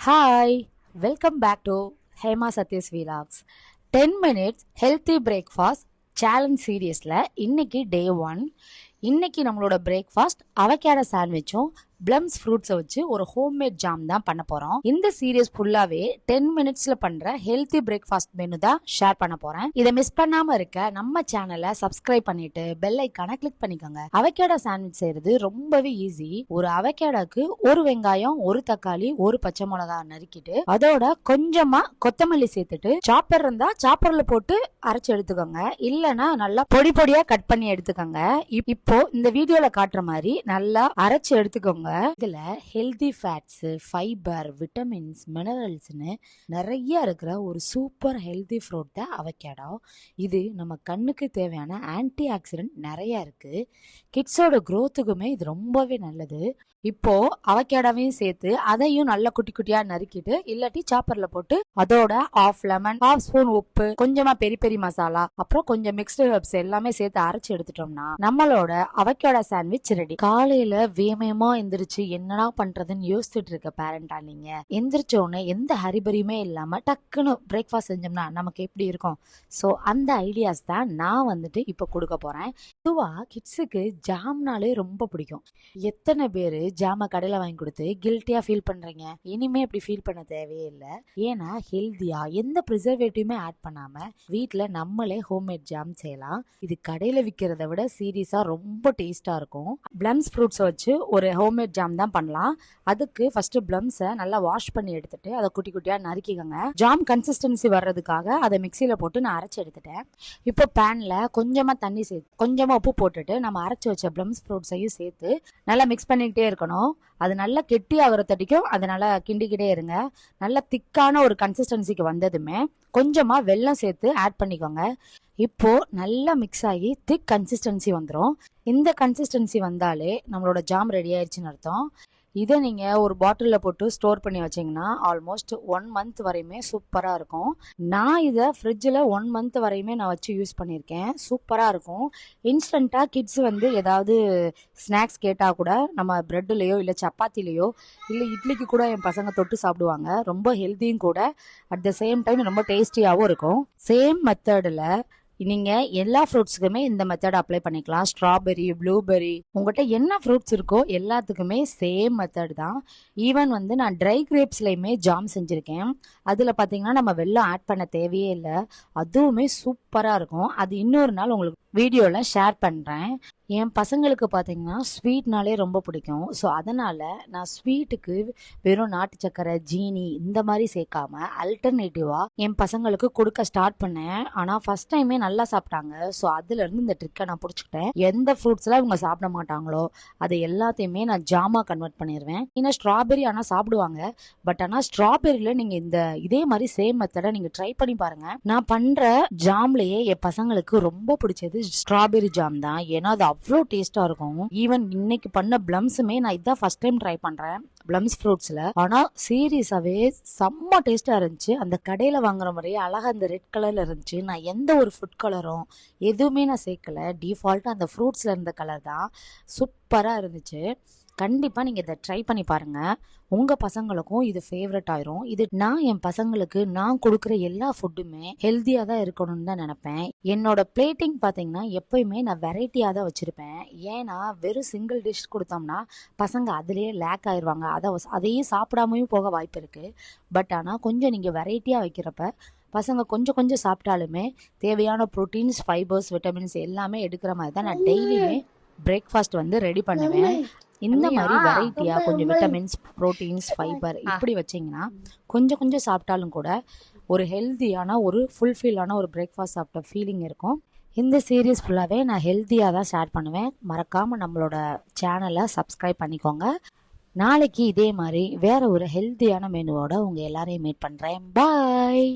Hi, welcome back to Hema Saty's Vlogs. 10 minutes healthy breakfast challenge சீரியஸ்ல இன்னைக்கு டே 1. இன்னைக்கு நம்மளோட breakfast avocado சாண்ட்விச்சும் plums ஃப்ரூட்ஸை வச்சு ஒரு ஹோம்மேட் ஜாம் தான் பண்ண போறோம். இந்த சீரியஸ் ஃபுல்லாவே 10 மினிட்ஸ்ல பண்ற ஹெல்த்தி பிரேக்ஃபாஸ்ட் மெனு தான் ஷேர் பண்ண போறேன். இதை மிஸ் பண்ணாம இருக்க நம்ம சேனலை சப்ஸ்கிரைப் பண்ணிட்டு பெல் ஐக்கான கிளிக் பண்ணிக்கோங்க. அவகேடோ சாண்ட்விச் செய்யறது ரொம்பவே ஈஸி. ஒரு அவகேடோக்கு ஒரு வெங்காயம், ஒரு தக்காளி, ஒரு பச்சை மிளகா நறுக்கிட்டு அதோட கொஞ்சமா கொத்தமல்லி சேர்த்துட்டு சாப்பர் இருந்தா சாப்பர்ல போட்டு அரைச்சு எடுத்துக்கோங்க. இல்லனா நல்லா பொடி பொடியா கட் பண்ணி எடுத்துக்கோங்க. இப்போ இந்த வீடியோல காட்டுற மாதிரி நல்லா அரைச்சு எடுத்துக்கோங்க. இதுல ஹெல்தி ஃபேட்ஸ், ஃபைபர், விட்டமின்ஸ், மினரல்ஸ்னு நிறைய இருக்கிற ஒரு சூப்பர் ஹெல்தி ஃப்ரூட் தான் அவகேடோ. இது நம்ம கண்ணுக்கு தேவையான ஆன்டி ஆக்சிடென்ட் நிறைய இருக்கு. கிட்ஸோட growth-க்குமே இது ரொம்பவே நல்லது. இப்போ அவகேடோவையும் சேர்த்து அதையும் நல்லா குட்டி குட்டியா நறுக்கிட்டு இல்லாட்டி சாப்பர்ல போட்டு அதோட ஆஃப் லெமன், ஹாஃப் ஸ்பூன் உப்பு, கொஞ்சமா பெரி பெரி மசாலா, அப்புறம் கொஞ்சம் மிக்ஸ்டு ஹெர்ப்ஸ் எல்லாமே சேர்த்து அரைச்சு எடுத்துட்டோம்னா நம்மளோட அவகேடோ சாண்ட்விச் ரெடி. காலையில வேமயமா எந்திரிச்சு என்னடா பண்றதுன்னு யோசிச்சுட்டு இருக்க பேரண்டா நீங்க, எந்திரிச்ச உடனே எந்த ஹரிபரியுமே இல்லாம டக்குன்னு பிரேக்ஃபாஸ்ட் செஞ்சோம்னா நமக்கு எப்படி இருக்கும்? ஸோ அந்த ஐடியாஸ் தான் நான் இப்போ கொடுக்க போறேன். பொதுவா கிட்ஸுக்கு ஜாம்னாலே ரொம்ப பிடிக்கும். எத்தனை பேரு ஜாம கடையில வாங்கி கொடுத்து கில்ட்டியா ஃபீல் பண்றீங்க? இனிமே இப்படி ஃபீல் பண்ண தேவையே இல்லை. ஏன்னா ஹெல்தியா எந்த ப்ரிசர்வேட்டிவுமே ஆட் பண்ணாம வீட்டுல நம்மளே ஹோம்மேட் ஜாம் செய்யலாம். இது கடையில விற்கிறத விட சீரியஸா ரொம்ப டேஸ்டா இருக்கும். பிளம்ஸ் ஃப்ரூட்ஸ் வச்சு ஒரு ஹோம்மேட் ஜாம் தான் பண்ணலாம். அதுக்கு ஃபர்ஸ்ட் பிளம்ஸை நல்லா வாஷ் பண்ணி எடுத்துட்டு அதை குட்டி குட்டியா நறுக்கிக்கோங்க. ஜாம் கன்சிஸ்டன்சி வர்றதுக்காக அதை மிக்சியில போட்டு நான் அரைச்சு எடுத்துட்டேன். இப்போ பேன்ல கொஞ்சமா தண்ணி சேர்த்து கொஞ்சமா உப்பு போட்டுட்டு நம்ம அரைச்சு வச்ச பிளம்ஸ் ஃப்ரூட்ஸையும் சேர்த்து நல்லா மிக்ஸ் பண்ணிக்கிட்டே இருக்கணும். அது நல்லா கெட்டி ஆகிற தட்டிக்கும் அதை நல்லா கிண்டிக்கிட்டே இருங்க. நல்லா திக்கான ஒரு கன்சிஸ்டன்சிக்கு வந்ததுமே கொஞ்சமா வெல்லம் சேர்த்து ஆட் பண்ணிக்கோங்க. இப்போ நல்லா மிக்ஸ் ஆகி திக் கன்சிஸ்டன்சி வந்துடும். இந்த கன்சிஸ்டன்சி வந்தாலே நம்மளோட ஜாம் ரெடி ஆயிடுச்சுன்னு அர்த்தம். இதை நீங்கள் ஒரு பாட்டிலில் போட்டு ஸ்டோர் பண்ணி வச்சிங்கன்னா ஆல்மோஸ்ட் 1 மந்த் வரையுமே சூப்பராக இருக்கும். நான் இதை ஃப்ரிட்ஜில் 1 மந்த் வரையுமே நான் வச்சு யூஸ் பண்ணியிருக்கேன். சூப்பராக இருக்கும். இன்ஸ்டண்ட்டாக கிட்ஸ் ஏதாவது ஸ்நாக்ஸ் கேட்டால் கூட நம்ம ப்ரெட்லேயோ இல்லை சப்பாத்திலேயோ இல்லை இட்லிக்கு கூட என் பசங்க தொட்டு சாப்பிடுவாங்க. ரொம்ப ஹெல்த்தியும் கூட, அட் த சேம் டைம் ரொம்ப டேஸ்டியாகவும் இருக்கும். சேம் மெத்தடில் நீங்கள் எல்லா ஃப்ரூட்ஸுக்குமே இந்த மெத்தட் அப்ளை பண்ணிக்கலாம். ஸ்ட்ராபெரி, ப்ளூபெரி, உங்கள்கிட்ட என்ன ஃப்ரூட்ஸ் இருக்கோ எல்லாத்துக்குமே சேம் மெத்தட் தான். ஈவன் நான் ட்ரை கிரேப்ஸ்லையுமே ஜாம் செஞ்சுருக்கேன். அதில் பார்த்தீங்கன்னா நம்ம வெல்லம் ஆட் பண்ண தேவையே இல்லை. அதுவுமே சூப்பராக இருக்கும். அது இன்னொரு நாள் உங்களுக்கு வீடியோவில் ஷேர் பண்ணுறேன். என் பசங்களுக்கு பார்த்தீங்கன்னா ஸ்வீட்னாலே ரொம்ப பிடிக்கும். ஸோ அதனால் நான் ஸ்வீட்டுக்கு வெறும் நாட்டு சக்கரை, ஜீனி இந்த மாதிரி சேர்க்காம அல்டர்னேட்டிவாக என் பசங்களுக்கு கொடுக்க ஸ்டார்ட் பண்ணேன். ஆனால் ஃபர்ஸ்ட் டைமே நல்லா சாப்பிட்டாங்க. ஸோ அதுலேருந்து இந்த ட்ரிக்கை நான் பிடிச்சிக்கிட்டேன். எந்த ஃப்ரூட்ஸ்லாம் இவங்க சாப்பிட மாட்டாங்களோ அதை எல்லாத்தையுமே நான் ஜாமா கன்வெர்ட் பண்ணிடுவேன். ஏன்னா ஸ்ட்ராபெரி ஆனால் சாப்பிடுவாங்க. பட் ஆனால் ஸ்ட்ராபெரியில் நீங்கள் இதே மாதிரி சேம் மெத்தடை நீங்கள் ட்ரை பண்ணி பாருங்கள். நான் பண்ணுற ஜாம்லேயே என் பசங்களுக்கு ரொம்ப பிடிச்சது ஸ்ட்ராபெரி ஜாம் தான். ஏன்னா அது அவ்வளோ டேஸ்டா இருக்கும். ஈவன் இன்னைக்கு பண்ண பிளம்ஸுமே நான் இதான் ஃபர்ஸ்ட் டைம் ட்ரை பண்றேன் பிளம்ஸ் ஃப்ரூட்ஸ்ல. ஆனா சீரியஸாவே செம்ம டேஸ்டா இருந்துச்சு. அந்த கடையில வாங்குற மாதிரியே அழகா அந்த ரெட் கலர்ல இருந்துச்சு. நான் எந்த ஒரு ஃபுட் கலரும் எதுவுமே நான் சேர்க்கல. டிஃபால்ட்டா அந்த ஃப்ரூட்ஸ்ல இருந்த கலர் தான். சூப்பரா இருந்துச்சு. கண்டிப்பாக நீங்கள் இதை ட்ரை பண்ணி பாருங்கள். உங்கள் பசங்களுக்கும் இது ஃபேவரட் ஆயிரும். இது நான் என் பசங்களுக்கு நான் கொடுக்குற எல்லா ஃபுட்டுமே ஹெல்த்தியாக தான் இருக்கணும்னு தான் நினப்பேன். என்னோட பிளேட்டிங் பார்த்தீங்கன்னா எப்பயுமே நான் வெரைட்டியாக தான் வச்சுருப்பேன். ஏன்னா வெறும் சிங்கிள் டிஷ் கொடுத்தோம்னா பசங்க அதிலேயே லேக் ஆயிடுவாங்க. அதையும் சாப்பிடாமையும் போக வாய்ப்பு இருக்குது. பட் ஆனால் கொஞ்சம் நீங்கள் வெரைட்டியாக வைக்கிறப்ப பசங்க கொஞ்சம் கொஞ்சம் சாப்பிட்டாலுமே தேவையான ப்ரோட்டீன்ஸ், ஃபைபர்ஸ், விட்டமின்ஸ் எல்லாமே எடுக்கிற மாதிரி தான் நான் டெய்லியுமே பிரேக்ஃபாஸ்ட் ரெடி பண்ணுவேன். இந்த மாதிரி வெரைட்டியா கொஞ்சம் விட்டமின்ஸ், ப்ரோட்டீன்ஸ், ஃபைபர் இப்படி வச்சிங்கன்னா கொஞ்சம் கொஞ்சம் சாப்பிட்டாலும் கூட ஒரு ஹெல்த்தியான ஒரு ஃபுல்ஃபில்லான ஒரு பிரேக்ஃபாஸ்ட் சாப்பிட்ட ஃபீலிங் இருக்கும். இந்த சீரீஸ் ஃபுல்லாகவே நான் ஹெல்த்தியாக தான் ஷேர் பண்ணுவேன். மறக்காமல் நம்மளோட சேனலை சப்ஸ்கிரைப் பண்ணிக்கோங்க. நாளைக்கு இதே மாதிரி வேற ஒரு ஹெல்த்தியான மெனுவோட உங்கள் எல்லாரையும் மீட் பண்ணுறேன். பாய்.